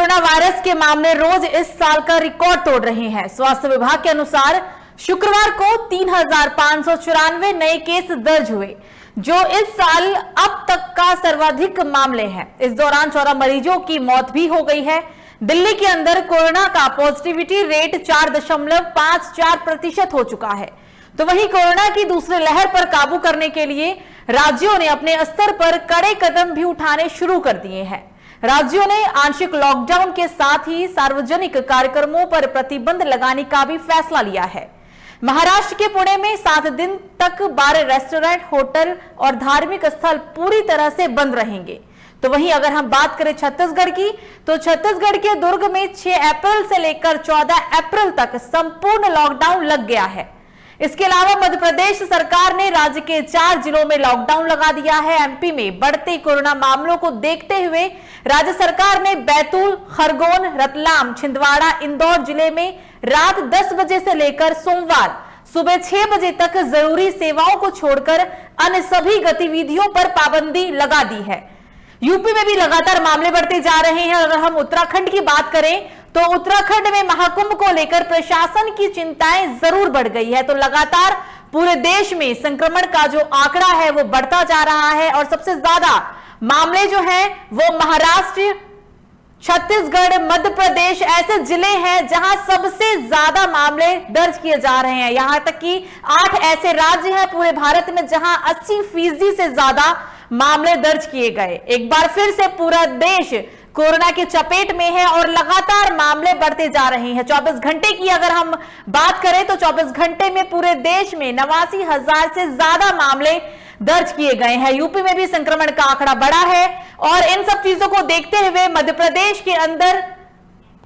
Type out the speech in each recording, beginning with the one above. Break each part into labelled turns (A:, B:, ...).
A: Corona virus के मामले रोज इस साल का रिकॉर्ड तोड़ रहे हैं। स्वास्थ्य विभाग के अनुसार शुक्रवार को 3,594 नए केस दर्ज हुए, जो इस साल अब तक का सर्वाधिक मामले हैं। इस दौरान 14 मरीजों की मौत भी हो गई है। दिल्ली के अंदर कोरोना का पॉजिटिविटी रेट 4.54% हो चुका है। तो वहीं कोरोना की दूसरी लहर पर काबू करने के लिए राज्यों ने अपने स्तर पर कड़े कदम भी उठाने शुरू कर दिए हैं। राज्यों ने आंशिक लॉकडाउन के साथ ही सार्वजनिक कार्यक्रमों पर प्रतिबंध लगाने का भी फैसला लिया है। महाराष्ट्र के पुणे में 7 दिन तक बार, रेस्टोरेंट, होटल और धार्मिक स्थल पूरी तरह से बंद रहेंगे। तो वहीं अगर हम बात करें छत्तीसगढ़ की, तो छत्तीसगढ़ के दुर्ग में 6 अप्रैल से लेकर 14 अप्रैल तक संपूर्ण लॉकडाउन लग गया है। इसके अलावा मध्य प्रदेश सरकार ने राज्य के 4 जिलों में लॉकडाउन लगा दिया है। एमपी में बढ़ते कोरोना मामलों को देखते हुए राज्य सरकार ने बैतूल, खरगोन, रतलाम, छिंदवाड़ा, इंदौर जिले में रात 10 बजे से लेकर सोमवार सुबह 6 बजे तक जरूरी सेवाओं को छोड़कर अन्य सभी गतिविधियों पर पाबंदी लगा दी है। यूपी में भी लगातार मामले बढ़ते जा रहे हैं। अगर हम उत्तराखंड की बात करें तो उत्तराखंड में महाकुंभ को लेकर प्रशासन की चिंताएं जरूर बढ़ गई है। तो लगातार पूरे देश में संक्रमण का जो आंकड़ा है वो बढ़ता जा रहा है और सबसे ज्यादा मामले जो हैं वो महाराष्ट्र, छत्तीसगढ़, मध्य प्रदेश ऐसे जिले हैं जहां सबसे ज्यादा मामले दर्ज किए जा रहे हैं। यहां तक कि 8 ऐसे राज्य हैं पूरे भारत में जहां 80% से ज्यादा मामले दर्ज किए गए। एक बार फिर से पूरा देश कोरोना की चपेट में है और लगातार मामले बढ़ते जा रहे हैं। 24 घंटे की अगर हम बात करें तो 24 घंटे में पूरे देश में 89,000 से ज्यादा मामले दर्ज किए गए हैं। यूपी में भी संक्रमण का आंकड़ा बढ़ा है और इन सब चीजों को देखते हुए मध्य प्रदेश के अंदर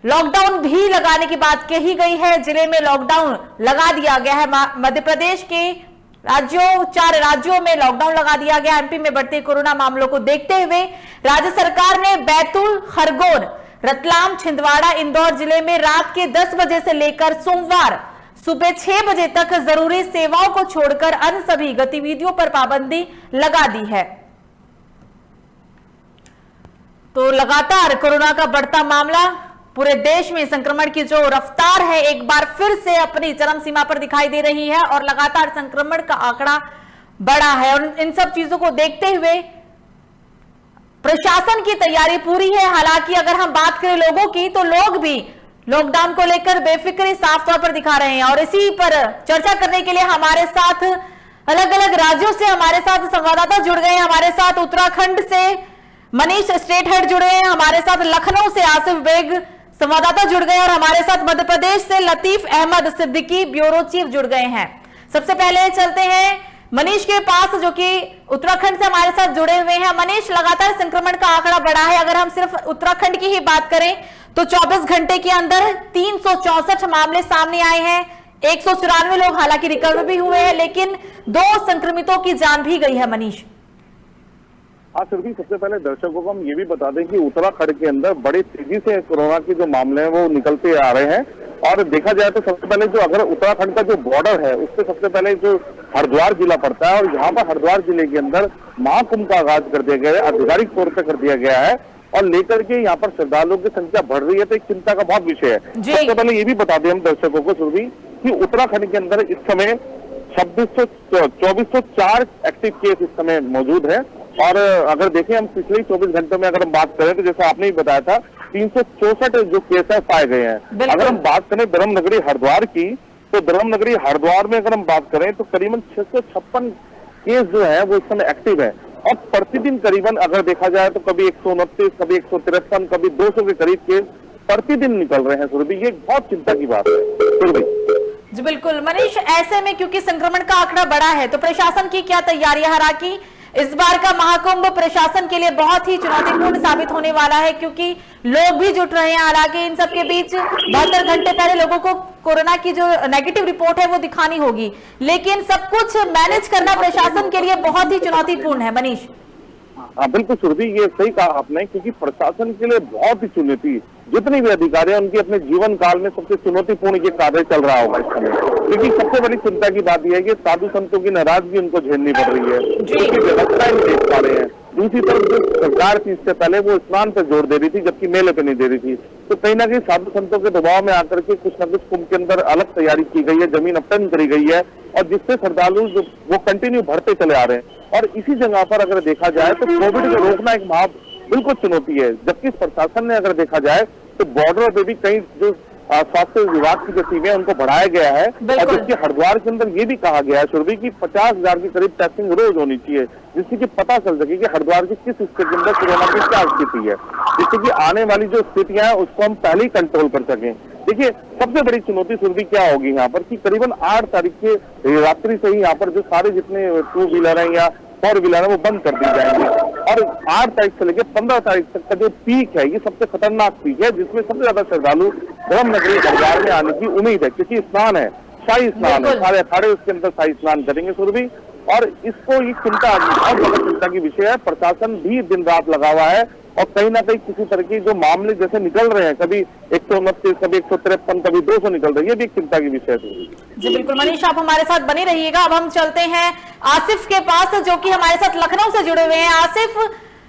A: लॉकडाउन भी लगाने की बात कही गई है। जिले में लॉकडाउन लगा दिया गया है। मध्य प्रदेश के 4 राज्यों में लॉकडाउन लगा दिया गया। एमपी में बढ़ते कोरोना मामलों को देखते हुए राज्य सरकार ने बैतूल, खरगोन, रतलाम, छिंदवाड़ा, इंदौर जिले में रात के 10 बजे से लेकर सोमवार सुबह 6 बजे तक जरूरी सेवाओं को छोड़कर अन्य सभी गतिविधियों पर पाबंदी लगा दी है। तो लगातार कोरोना का बढ़ता मामला, पूरे देश में संक्रमण की जो रफ्तार है एक बार फिर से अपनी चरम सीमा पर दिखाई दे रही है और लगातार संक्रमण का आंकड़ा बढ़ा है। और इन सब चीजों को देखते हुए प्रशासन की तैयारी पूरी है। हालांकि अगर हम बात करें लोगों की, तो लोग भी लॉकडाउन को लेकर बेफिक्री साफ तौर पर दिखा रहे हैं। और इसी पर चर्चा करने के लिए हमारे साथ अलग अलग राज्यों से हमारे साथ संवाददाता जुड़ गए हैं। हमारे साथ उत्तराखंड से मनीष स्टेट हेड जुड़े हैं, हमारे साथ लखनऊ से आसिफ बेग संवाददाता जुड़ गए और हमारे साथ मध्य प्रदेश से लतीफ अहमद सिद्दीकी ब्यूरो चीफ जुड़ गए हैं। सबसे पहले चलते हैं मनीष के पास, जो कि उत्तराखंड से हमारे साथ जुड़े हुए हैं। मनीष, लगातार संक्रमण का आंकड़ा बढ़ा है। अगर हम सिर्फ उत्तराखंड की ही बात करें तो 24 घंटे के अंदर 364 मामले सामने आए हैं। 194 लोग हालांकि रिकवर भी हुए हैं, लेकिन 2 संक्रमितों की जान भी गई है। मनीष,
B: हाँ सुरभि, सबसे पहले दर्शकों को हम ये भी बता दें कि उत्तराखंड के अंदर बड़ी तेजी से कोरोना के जो मामले हैं वो निकलते आ रहे हैं। और देखा जाए तो सबसे पहले जो अगर उत्तराखंड का जो बॉर्डर है उससे सबसे पहले जो हरिद्वार जिला पड़ता है और यहाँ पर हरिद्वार जिले के अंदर महाकुंभ का आगाज कर दिया गया है, आधिकारिक तौर पर कर दिया गया है और लेकर के यहाँ पर श्रद्धालुओं की संख्या बढ़ रही है। तो एक चिंता का बहुत विषय है। सबसे पहले ये भी बता दें हम दर्शकों को सुरभि कि उत्तराखंड के अंदर इस समय 2404 एक्टिव केस इस समय मौजूद है। और अगर देखें हम पिछले 24 घंटों में अगर हम बात करें तो जैसा आपने ही बताया था 364 जो केस है पाए गए हैं। अगर हम बात करें धर्म नगरी हरिद्वार की, तो धर्म नगरी हरिद्वार में अगर हम बात करें तो करीबन 656 केस जो है वो इस समय एक्टिव है। और प्रतिदिन करीबन अगर देखा जाए तो कभी 129, कभी 153, कभी 200 के करीब केस प्रतिदिन निकल रहे हैं। सुरभि, ये बहुत चिंता की बात है। सुरभि
A: जी बिल्कुल। मनीष, ऐसे में क्योंकि संक्रमण का आंकड़ा बढ़ा है तो प्रशासन की क्या तैयारियां? हालांकि इस बार का महाकुंभ प्रशासन के लिए बहुत ही चुनौतीपूर्ण साबित होने वाला है, क्योंकि लोग भी जुट रहे हैं। हालांकि इन सब के बीच 72 घंटे पहले लोगों को कोरोना की जो नेगेटिव रिपोर्ट है वो दिखानी होगी, लेकिन सब कुछ मैनेज करना प्रशासन के लिए बहुत ही चुनौतीपूर्ण है। मनीष,
B: हाँ बिल्कुल सुरभि, ये सही कहा आपने, क्योंकि प्रशासन के लिए बहुत ही चुनौती, जितने भी अधिकारी हैं उनके अपने जीवन काल में सबसे चुनौतीपूर्ण ये कार्य चल रहा होगा इस समय। क्योंकि सबसे बड़ी चिंता की बात यह है कि साधु संतों की नाराजगी उनको झेलनी पड़ रही है, उनकी व्यवस्थाएं नहीं देख पा रहे हैं। दूसरी तरफ जो सरकार थी इससे पहले वो स्नान पर जोर दे रही थी, जबकि मेले पे नहीं दे रही थी। तो कहीं ना कहीं साधु संतों के दबाव में आकर के कुछ न कुछ कुंभ के अंदर अलग तैयारी की गई है, जमीन अपटन करी गई है, और जिससे श्रद्धालु जो वो कंटिन्यू बढ़ते चले आ रहे हैं। और इसी जगह पर अगर देखा जाए तो कोविड को रोकना एक बिल्कुल चुनौती है, जबकि प्रशासन ने अगर देखा जाए तो बॉर्डर पे भी कई जो स्वास्थ्य विभाग की जो टीमें हैं उनको बढ़ाया गया है। और जबकि हरिद्वार के अंदर ये भी कहा गया है सुरभि की 50,000 के करीब टेस्टिंग रोज होनी चाहिए, जिससे कि पता चल सके कि हरिद्वार की किस स्थिति के अंदर कोरोना की क्या स्थिति है, जिससे कि आने वाली जो स्थितियां हैं उसको हम पहले ही कंट्रोल कर सकें। देखिए सबसे बड़ी चुनौती सुरभि क्या होगी यहाँ पर कि करीबन 8 तारीख के रात्रि से ही यहाँ पर जो सारे जितने 2 व्हीलर हैं या 4 व्हीलर है वो बंद कर दी जाएंगे, और 8 तारीख से लेकर 15 तारीख तक का जो पीक है ये सबसे खतरनाक पीक है, जिसमें सबसे ज्यादा श्रद्धालु ब्रह्म नगरी हरिद्वार में आने की उम्मीद है। क्योंकि स्नान है, शाही स्नान है, सारे अखाड़े उसके अंदर शाही स्नान करेंगे सुरभि, और इसको ये चिंता बहुत ज्यादा चिंता की विषय है। प्रशासन भी दिन रात लगा हुआ है, और कहीं ना कहीं किसी तरह के जो मामले जैसे निकल रहे हैं, कभी 129, कभी 153, कभी 200 निकल रही है, ये भी एक चिंता की विषय है।
A: जी बिल्कुल मनीष, आप हमारे साथ बने रहिएगा। अब हम चलते हैं आसिफ के पास, जो कि हमारे साथ लखनऊ से जुड़े हुए हैं। आसिफ,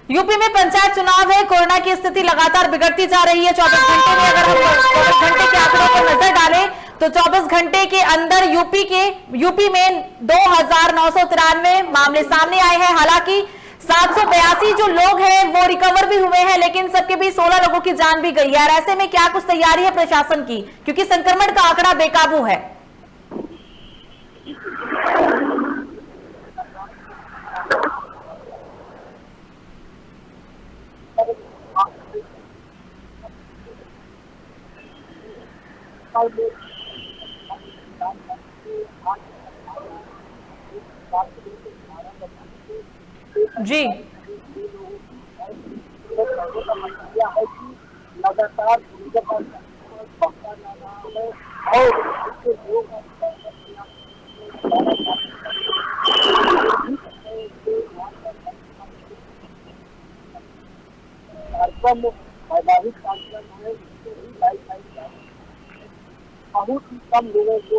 A: यूपी में पंचायत चुनाव है, कोरोना की स्थिति लगातार बिगड़ती जा रही है। 24 घंटे में अगर हम 24 घंटे के आंकड़ों पर नजर डालें तो 24 घंटे के अंदर यूपी में 2,993 मामले सामने आए हैं। हालांकि 782 जो लोग हैं वो रिकवर भी हुए हैं, लेकिन सबके भी 16 लोगों की जान भी गई है। और ऐसे में क्या कुछ तैयारी है प्रशासन की, क्योंकि संक्रमण का आंकड़ा बेकाबू है? जी
C: लगातार वैवाहिक कार्यक्रम है, बहुत ही कम लोगों को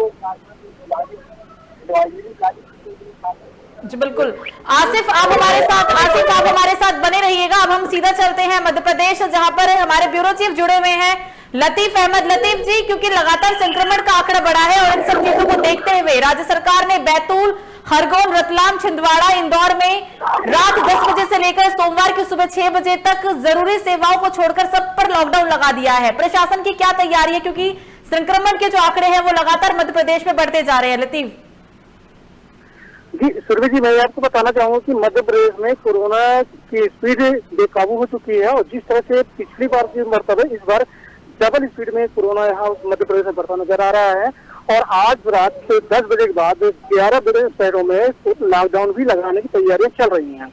A: जी बिल्कुल। आसिफ आप हमारे साथ बने रहिएगा। अब हम सीधा चलते हैं मध्य प्रदेश, जहां पर हमारे ब्यूरो चीफ जुड़े हुए हैं लतीफ अहमद। लतीफ जी, क्योंकि लगातार संक्रमण का आंकड़ा बढ़ा है और इन सब चीजों को देखते हुए राज्य सरकार ने बैतूल, खरगोन, रतलाम, छिंदवाड़ा, इंदौर में रात 10 बजे से लेकर सोमवार की सुबह 6 बजे तक जरूरी सेवाओं को छोड़कर सब पर लॉकडाउन लगा दिया है। प्रशासन की क्या तैयारी है, क्योंकि संक्रमण के जो आंकड़े हैं वो लगातार मध्य प्रदेश में बढ़ते जा रहे हैं? लतीफ
C: जी, सुरभि जी, मैं आपको बताना चाहूंगा कि मध्य प्रदेश में कोरोना की स्पीड बेकाबू हो चुकी है, और जिस तरह से पिछली बार की मरतबा इस बार डबल स्पीड में कोरोना यहाँ मध्य प्रदेश में बढ़ता नजर आ रहा है। और आज रात से 10 बजे के बाद 11 बड़े शहरों में लॉकडाउन भी लगाने की तैयारियां चल रही हैं,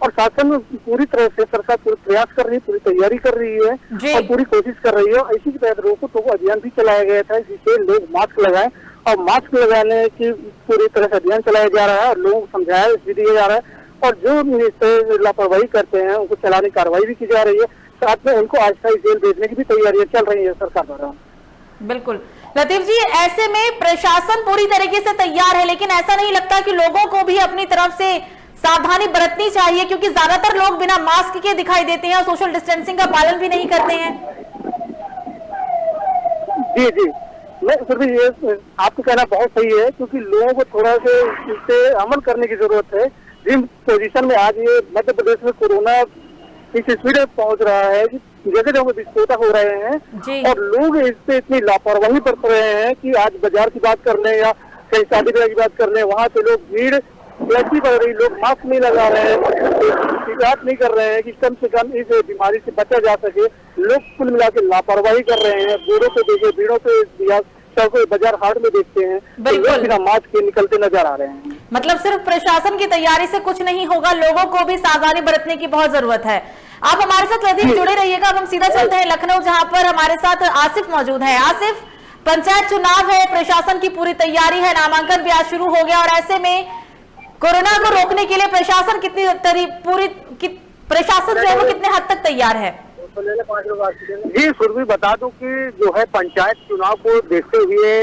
C: और शासन पूरी तरह से सरकार पूरी प्रयास कर रही है, पूरी तैयारी कर रही है और पूरी कोशिश कर रही है। इसी के तहत रोको टोको अभियान भी चलाया गया था, जिससे लोग मास्क लगाएं, और मास्क लगाने की पूरी तरह से अभियान चलाया जा रहा है और लोगों को समझाया भी दिया जा रहा है, और जो लापरवाही करते हैं उनको चलाने की कार्रवाई भी की जा रही है। साथ में उनको अस्थायी जेल भेजने की भी तैयारियां चल रही है सरकार द्वारा।
A: बिल्कुल लतीफ जी, ऐसे में प्रशासन पूरी तरीके से तैयार है, लेकिन ऐसा नहीं लगता कि लोगों को भी अपनी तरफ से सावधानी बरतनी चाहिए, क्योंकि ज्यादातर लोग बिना मास्क के दिखाई देते हैं और सोशल डिस्टेंसिंग का पालन भी नहीं करते हैं?
C: जी जी, मैं फिर भी ये आपको कहना बहुत सही है, क्योंकि लोगों को थोड़ा सा इस पे अमल करने की जरूरत है। जिन पोजीशन में आज ये मध्य प्रदेश में कोरोना इस स्पीड में पहुंच रहा है, जगह जगह विस्फोटक हो रहे हैं और लोग इस पे इतनी लापरवाही बरत रहे हैं कि आज बाजार की बात करने या कहीं शादी ब्याह की बात करने, वहाँ पे लोग भीड़ ऐसी बढ़ रही, लोग मास्क नहीं लगा रहे हैं, शिकायत नहीं कर रहे हैं कि कम से कम इस बीमारी से बचा जा सके। लोग कुल मिला के लापरवाही कर रहे हैं, भीड़ों पे देखे, भीड़ों पे सड़कों बाजार हाट में देखते हैं, तो बिना मास्क के निकलते नजर आ रहे हैं।
A: मतलब सिर्फ प्रशासन की तैयारी से कुछ नहीं होगा, लोगों को भी सावधानी बरतने की बहुत जरूरत है। आप हमारे साथ लतीफ जुड़े रहिएगा। अब हम सीधा चलते हैं लखनऊ, जहां पर हमारे साथ आसिफ मौजूद है। आसिफ, पंचायत चुनाव है, प्रशासन की पूरी तैयारी है, नामांकन भी आज शुरू हो गया, और ऐसे में कोरोना को रोकने के लिए प्रशासन प्रशासन जो है वो कितने हद तक तैयार है?
C: जी सुरभि, बता दूं कि जो है पंचायत चुनाव को देखते हुए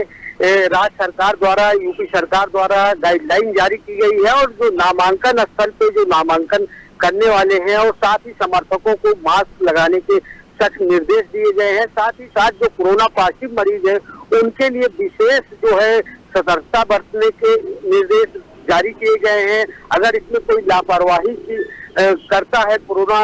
C: राज्य सरकार द्वारा, यूपी सरकार द्वारा गाइडलाइन जारी की गई है और जो नामांकन स्थल पे जो नामांकन करने वाले हैं और साथ ही समर्थकों को मास्क लगाने के सख्त निर्देश दिए गए हैं। साथ ही साथ जो कोरोना पॉजिटिव मरीज है उनके लिए विशेष जो है सतर्कता बरतने के निर्देश जारी किए गए हैं। अगर इसमें कोई लापरवाही करता है कोरोना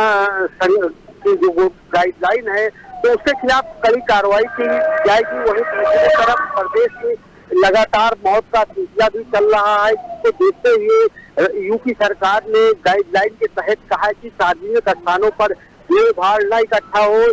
C: की जो गाइडलाइन है तो उसके खिलाफ कड़ी कार्रवाई की जाएगी। वहीं दूसरी तरफ प्रदेश में लगातार मौत का सिलसिला भी चल रहा है, जिसको देखते हुए यूपी सरकार ने गाइडलाइन के तहत कहा है कि सार्वजनिक स्थानों पर भीड़ भाड़ न इकट्ठा हो।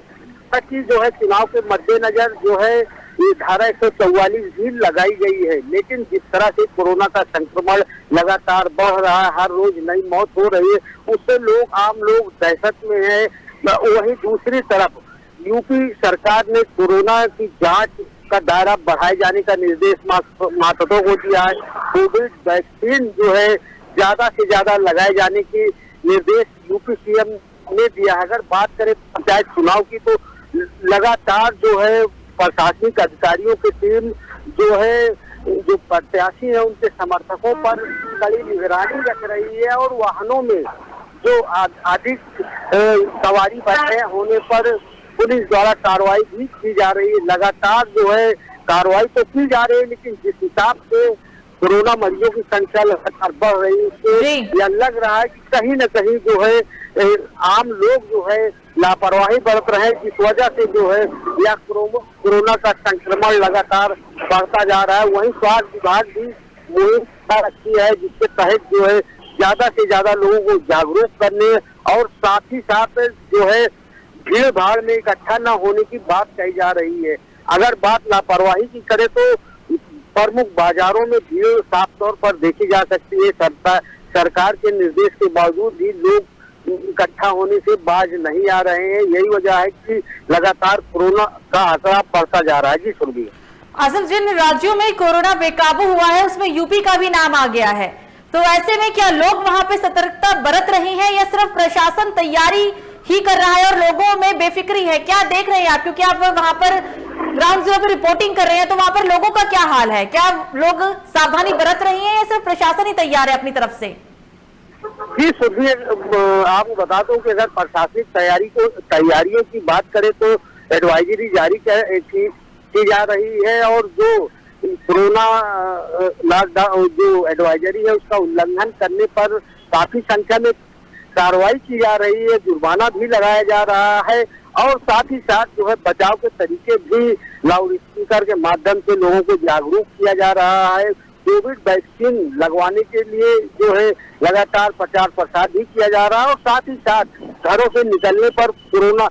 C: ताकि जो है चुनाव के मद्देनजर जो है ये धारा 144 भी लगाई गई है। लेकिन जिस तरह से कोरोना का संक्रमण लगातार बढ़ रहा है, हर रोज नई मौत हो रही है, उससे आम लोग दहशत में है। वहीं दूसरी तरफ यूपी सरकार ने कोरोना की जांच का दायरा बढ़ाए जाने का निर्देश मातहतों को दिया है। कोविड वैक्सीन जो है ज्यादा से ज्यादा लगाए जाने के निर्देश यूपी सीएम ने दिया है। अगर बात करें पंचायत चुनाव की तो लगातार जो है प्रशासनिक अधिकारियों की टीम जो है जो प्रत्याशी है उनके समर्थकों पर कड़ी निगरानी रख रही है और वाहनों में जो अधिक सवारी बढ़े होने पर पुलिस द्वारा कार्रवाई भी की जा रही है। लगातार जो है कार्रवाई तो की जा रही है, लेकिन जिस हिसाब से कोरोना मरीजों की संख्या लगातार बढ़ रही है उससे यह लग रहा है कि कहीं न कहीं जो है आम लोग जो है लापरवाही बरत रहे हैं, जिस वजह से जो है यह कोरोना का संक्रमण लगातार बढ़ता जा रहा है। वहीं स्वास्थ्य विभाग भी मुहिम रखी है, जिसके तहत जो है ज्यादा से ज्यादा लोगों को जागरूक करने और साथ ही साथ जो है भीड़ भाड़ में इकट्ठा न होने की बात कही जा रही है। अगर बात लापरवाही की करें तो प्रमुख बाजारों में भीड़ साफ तौर पर देखी जा सकती है। सरकार के निर्देश के बावजूद भी लोग इकट्ठा होने से बाज नहीं आ रहे हैं। यही वजह है कि लगातार कोरोना का आंकड़ा बढ़ता जा रहा है। जी सुरभि,
A: आसिफ, जिन राज्यों में कोरोना बेकाबू हुआ है उसमें यूपी का भी नाम आ गया है, तो ऐसे में क्या लोग वहां पे सतर्कता बरत रहे हैं या सिर्फ प्रशासन तैयारी ही कर रहा है और लोगों में बेफिक्री है? क्या देख रहे हैं आप, क्योंकि आप वहां पर ग्राउंड जीरो पर रिपोर्टिंग कर रहे हैं, तो वहां पर लोगों का क्या हाल है? क्या लोग सावधानी बरत रहे हैं या सिर्फ प्रशासन ही तैयार है अपनी तरफ से?
C: जी सुनिए, आपको बता दूं कि अगर प्रशासनिक तैयारियों की बात करें तो एडवाइजरी जारी की जा रही है और जो कोरोना लॉकडाउन जो एडवाइजरी है उसका उल्लंघन करने पर काफी संख्या में कार्रवाई की जा रही है, जुर्माना भी लगाया जा रहा है और साथ ही साथ जो है बचाव के तरीके भी लाउड स्पीकर के माध्यम से लोगों को जागरूक किया जा रहा है। कोविड वैक्सीन लगवाने के लिए जो है लगातार प्रचार प्रसार भी किया जा रहा है और साथ ही साथ घरों से निकलने पर कोरोना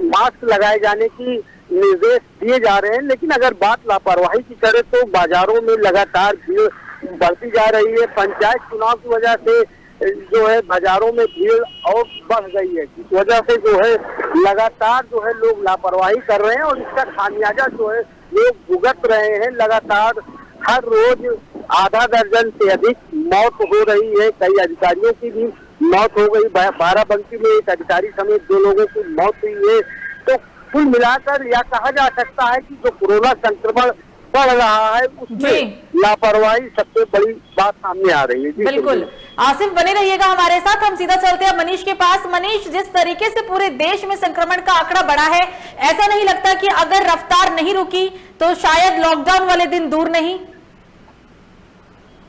C: मास्क लगाए जाने की निर्देश दिए जा रहे हैं। लेकिन अगर बात लापरवाही की करें तो बाजारों में लगातार भीड़ बढ़ती जा रही है। पंचायत चुनाव की वजह से जो है बाजारों में भीड़ और बढ़ गई है, इस वजह से जो है लगातार जो है लोग लापरवाही कर रहे हैं और इसका खामियाजा जो है लोग भुगत रहे हैं। लगातार हर रोज आधा दर्जन से अधिक मौत हो रही है, कई अधिकारियों की भी मौत हो गई। बाराबंकी में एक अधिकारी समेत 2 लोगों की मौत हुई है। तो कुल मिलाकर यह कहा जा सकता है कि जो कोरोना संक्रमण बढ़ रहा है उसमें लापरवाही सबसे बड़ी बात सामने आ रही है।
A: बिल्कुल आसिफ, बने रहिएगा हमारे साथ। हम सीधा चलते हैं मनीष के पास। मनीष, जिस तरीके से पूरे देश में संक्रमण का आंकड़ा बढ़ा है, ऐसा नहीं लगता कि अगर रफ्तार नहीं रुकी तो शायद लॉकडाउन वाले दिन दूर नहीं?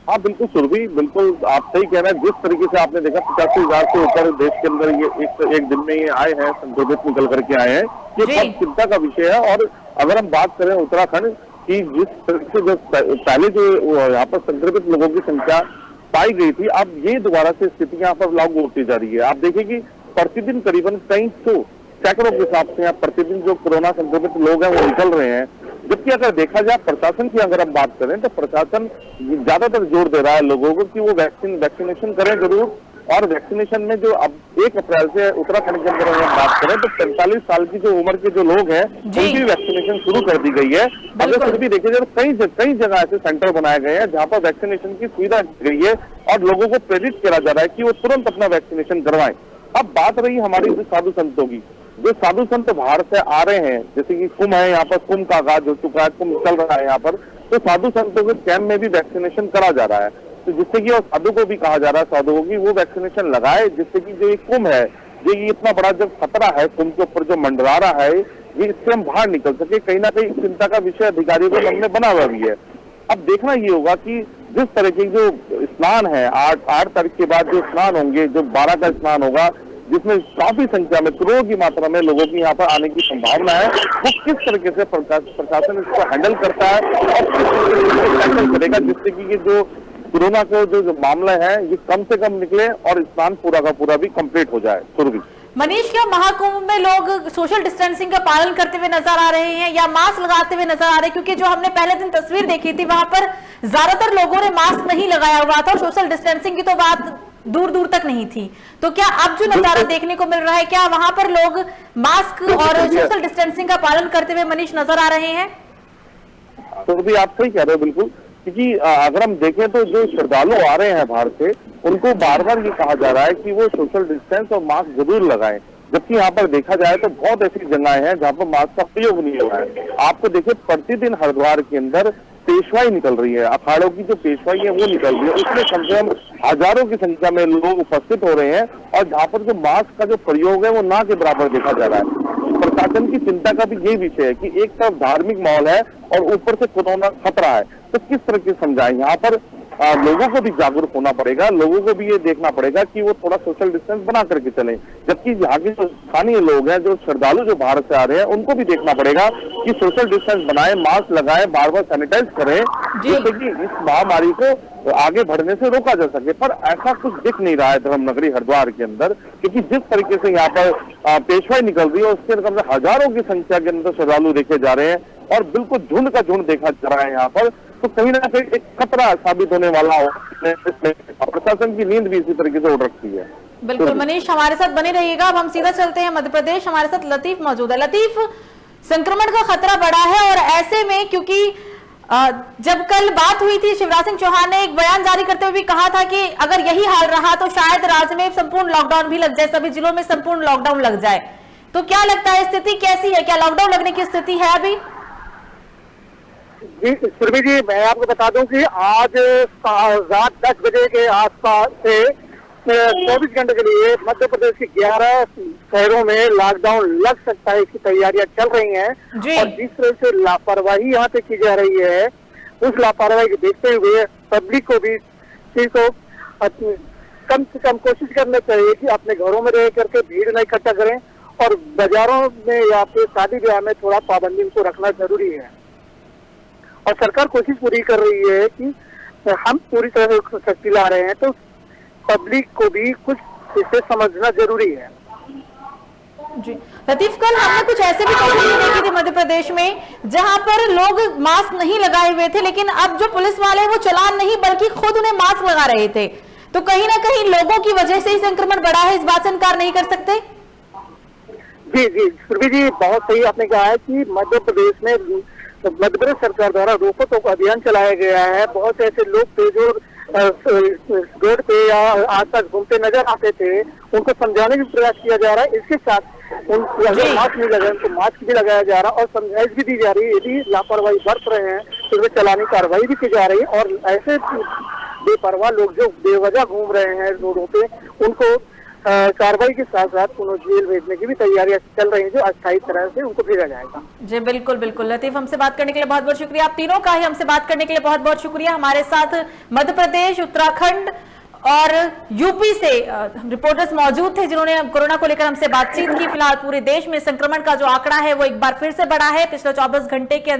B: हाँ बिल्कुल सुरभि, बिल्कुल आप सही कह रहे हैं। जिस तरीके से आपने देखा 85,000 से ऊपर देश के अंदर ये एक दिन में ये आए हैं, संक्रमित निकल करके आए हैं, ये बहुत चिंता का विषय है। और अगर हम बात करें उत्तराखंड की, जिस तरीके से जो पहले जो यहाँ पर संक्रमित लोगों की संख्या पाई गई थी, अब ये दोबारा से स्थिति यहाँ पर लागू होती जा रही है। आप देखिए कि प्रतिदिन करीबन कई सैकड़ों के हिसाब से प्रतिदिन जो कोरोना संक्रमित लोग हैं वो निकल रहे हैं। जबकि अगर देखा जाए प्रशासन की अगर हम बात करें तो प्रशासन ज्यादातर जोर दे रहा है लोगों को कि वो वैक्सीनेशन करें जरूर। और वैक्सीनेशन में जो अब 1 अप्रैल से उत्तराखंड के अंदर हम बात करें तो 45 साल की जो उम्र के जो लोग हैं उनकी वैक्सीनेशन शुरू कर दी गई है। अगर फिर भी देखिए जाए कई जगह ऐसे सेंटर बनाए गए हैं जहां पर वैक्सीनेशन की सुविधा दी गई है और लोगों को प्रेरित करा जा रहा है कि वो तुरंत अपना वैक्सीनेशन करवाएं। अब बात रही हमारी जो साधु संतों की, जो साधु संत बाहर से आ रहे हैं, जैसे कि कुंभ है, यहाँ पर कुंभ का आगाज हो चुका है, कुंभ चल रहा है यहाँ पर, तो साधु संतों के कैंप में भी वैक्सीनेशन करा जा रहा है, तो जिससे कि और साधु को भी कहा जा रहा है साधुओं की वो वैक्सीनेशन लगाए, जिससे कि जो ये कुंभ है, जो ये इतना बड़ा जब खतरा है कुंभ के ऊपर जो मंडरा रहा है, ये इससे हम बाहर निकल सके। कहीं ना कहीं चिंता का विषय अधिकारियों के मन में बना हुआ भी है। अब देखना ये होगा कि जिस तरह के जो स्नान है, 8 तारीख के बाद जो स्नान होंगे, जो 12 का स्नान होगा, जिसमें काफी संख्या में करोड़ों की मात्रा में लोगों की यहाँ पर आने की संभावना है, वो किस तरीके से प्रशासन इसको हैंडल करता है और किस तरीके से हैंडल करेगा, जिससे कि ये जो कोरोना का जो मामला है ये कम से कम निकले और स्नान पूरा का पूरा भी कंप्लीट हो जाए। सुरभि,
A: मनीष, क्या महाकुंभ में लोग सोशल डिस्टेंसिंग का पालन करते हुए नजर आ रहे हैं या मास्क लगाते हुए नजर आ रहे हैं? क्योंकि जो हमने पहले दिन तस्वीर देखी थी वहां पर ज्यादातर लोगों ने मास्क नहीं लगाया हुआ था और सोशल डिस्टेंसिंग की तो बात दूर दूर तक नहीं थी। तो क्या अब जो नजारा देखने को मिल रहा है, क्या वहां पर लोग मास्क और सोशल डिस्टेंसिंग का पालन करते हुए मनीष नजर आ रहे हैं?
B: तो भी आप सही कह रहे हो बिल्कुल, क्योंकि अगर हम देखें तो जो श्रद्धालु आ रहे हैं बाहर से, उनको बार बार ये कहा जा रहा है कि वो सोशल डिस्टेंस और मास्क जरूर लगाएं, जबकि यहाँ पर देखा जाए तो बहुत ऐसी जगहें हैं जहाँ पर मास्क का प्रयोग नहीं हो रहा है। आपको देखिए प्रतिदिन हरिद्वार के अंदर पेशवाई निकल रही है, अखाड़ों की जो पेशवाई है वो निकल रही है, उसमें कम से कम हजारों की संख्या में लोग उपस्थित हो रहे हैं और जहाँ पर जो मास्क का जो प्रयोग है वो ना के बराबर देखा जा रहा है। प्रशासन की चिंता का भी यही विषय है कि एक तरफ धार्मिक माहौल है और ऊपर से कोरोना खतरा है, तो किस तरह से समझाएं। यहाँ पर लोगों को भी जागरूक होना पड़ेगा, लोगों को भी ये देखना पड़ेगा कि वो थोड़ा सोशल डिस्टेंस बना करके चलें, जबकि यहाँ के जो स्थानीय लोग हैं, जो श्रद्धालु जो बाहर से आ रहे हैं, उनको भी देखना पड़ेगा कि सोशल डिस्टेंस बनाएं, मास्क लगाएं, बार बार सैनिटाइज करें, जिससे कि इस महामारी को आगे बढ़ने से रोका जा सके। पर ऐसा कुछ दिख नहीं रहा है धर्मनगरी हरिद्वार के अंदर, क्योंकि जिस तरीके से यहाँ पर पेशवाई निकल रही है उसके अंदर हजारों की संख्या के अंदर श्रद्धालु देखे जा रहे हैं और बिल्कुल झुंड का झुंड देखा जा रहा है यहाँ पर, तो कहीं ना कहीं एक खतरा साबित होने वाला हो। प्रशासन की नींद भी इसी तरीके से उड़ रखी है।
A: बिल्कुल मनीष, हमारे साथ बने रहिएगा। अब हम सीधा चलते हैं मध्य प्रदेश, हमारे साथ लतीफ मौजूद है। लतीफ, संक्रमण का खतरा बढ़ा है और ऐसे में क्योंकि जब कल बात हुई थी, शिवराज सिंह चौहान ने एक बयान जारी करते हुए भी कहा था कि अगर यही हाल रहा तो शायद राज्य में संपूर्ण लॉकडाउन भी लग जाए, सभी जिलों में संपूर्ण लॉकडाउन लग जाए। तो क्या लगता है स्थिति कैसी है, क्या लॉकडाउन लगने की स्थिति है अभी?
C: जी सुरभि जी, मैं आपको बता दूं कि आज रात 10 बजे के आसपास से 24 घंटे के लिए मध्य प्रदेश के 11 शहरों में लॉकडाउन लग सकता है, इसकी तैयारियां चल रही हैं। और जिस तरह से लापरवाही यहाँ पे की जा रही है, उस लापरवाही को देखते हुए पब्लिक को भी चीज को कम से कम कोशिश करना चाहिए कि अपने घरों में रह करके भीड़ नहीं इकट्ठा करें और बाजारों में या फिर शादी ब्याह में थोड़ा पाबंदी को रखना जरूरी है। और सरकार कोशिश पूरी कर रही है कि हम पूरी तरह से शक्ति ला रहे हैं, तो पब्लिक को भी कुछ इसे समझना जरूरी है।
A: जी लतीफ, कल हमने कुछ ऐसे भी तस्वीरें देखी थी मध्य प्रदेश में जहां पर लोग मास्क नहीं लगाए हुए थे, लेकिन अब जो पुलिस वाले वो चालान नहीं बल्कि खुद उन्हें मास्क लगा रहे थे। तो कहीं ना कहीं लोगों की वजह से ही संक्रमण बढ़ा है, इस बात से इनकार नहीं कर सकते।
C: जी जी सुरभि जी, बहुत सही आपने कहा है कि मध्य प्रदेश में मध्य प्रदेश सरकार द्वारा रोको टोको अभियान चलाया गया है। बहुत से ऐसे लोग थे जो रोड पे या आसपास घूमते नजर आते थे, उनको समझाने का प्रयास किया जा रहा है। इसके साथ उनको अगर मास्क नहीं लगाए उनको मास्क भी लगाया जा रहा है और समझाइश भी दी जा रही है। यदि लापरवाही बरत रहे हैं तो वे चलानी कार्रवाई भी की जा रही है और ऐसे बेपरवाह लोग जो बेवजह घूम रहे हैं रोडों पे, उनको कार्रवाई के साथ साथ उन्हें जेल भेजने की भी तैयारियां चल रही हैं, जो अस्थायी तरह से उनको भेजा जाएगा।
A: जी बिल्कुल बिल्कुल लतीफ, हमसे बात करने के लिए बहुत बहुत शुक्रिया। आप तीनों का ही हमसे बात करने के लिए बहुत बहुत शुक्रिया। हमारे साथ मध्य प्रदेश, उत्तराखंड और यूपी से रिपोर्टर्स मौजूद थे जिन्होंने कोरोना को लेकर हमसे बातचीत की। फिलहाल पूरे देश में संक्रमण का जो आंकड़ा है वो एक बार फिर से बढ़ा है। पिछले 24 घंटे के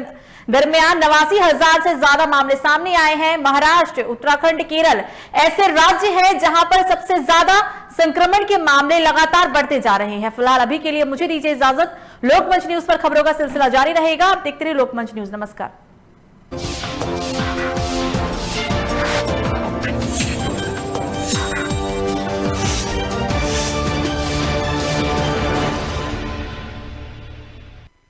A: दरमियान 89,000 से ज्यादा मामले सामने आए हैं। महाराष्ट्र, उत्तराखंड, केरल ऐसे राज्य हैं जहां पर सबसे ज्यादा संक्रमण के मामले लगातार बढ़ते जा रहे हैं। फिलहाल अभी के लिए मुझे दीजिए इजाजत। लोकमंच न्यूज पर खबरों का सिलसिला जारी रहेगा। आप देखते रहिए लोकमंच न्यूज। नमस्कार।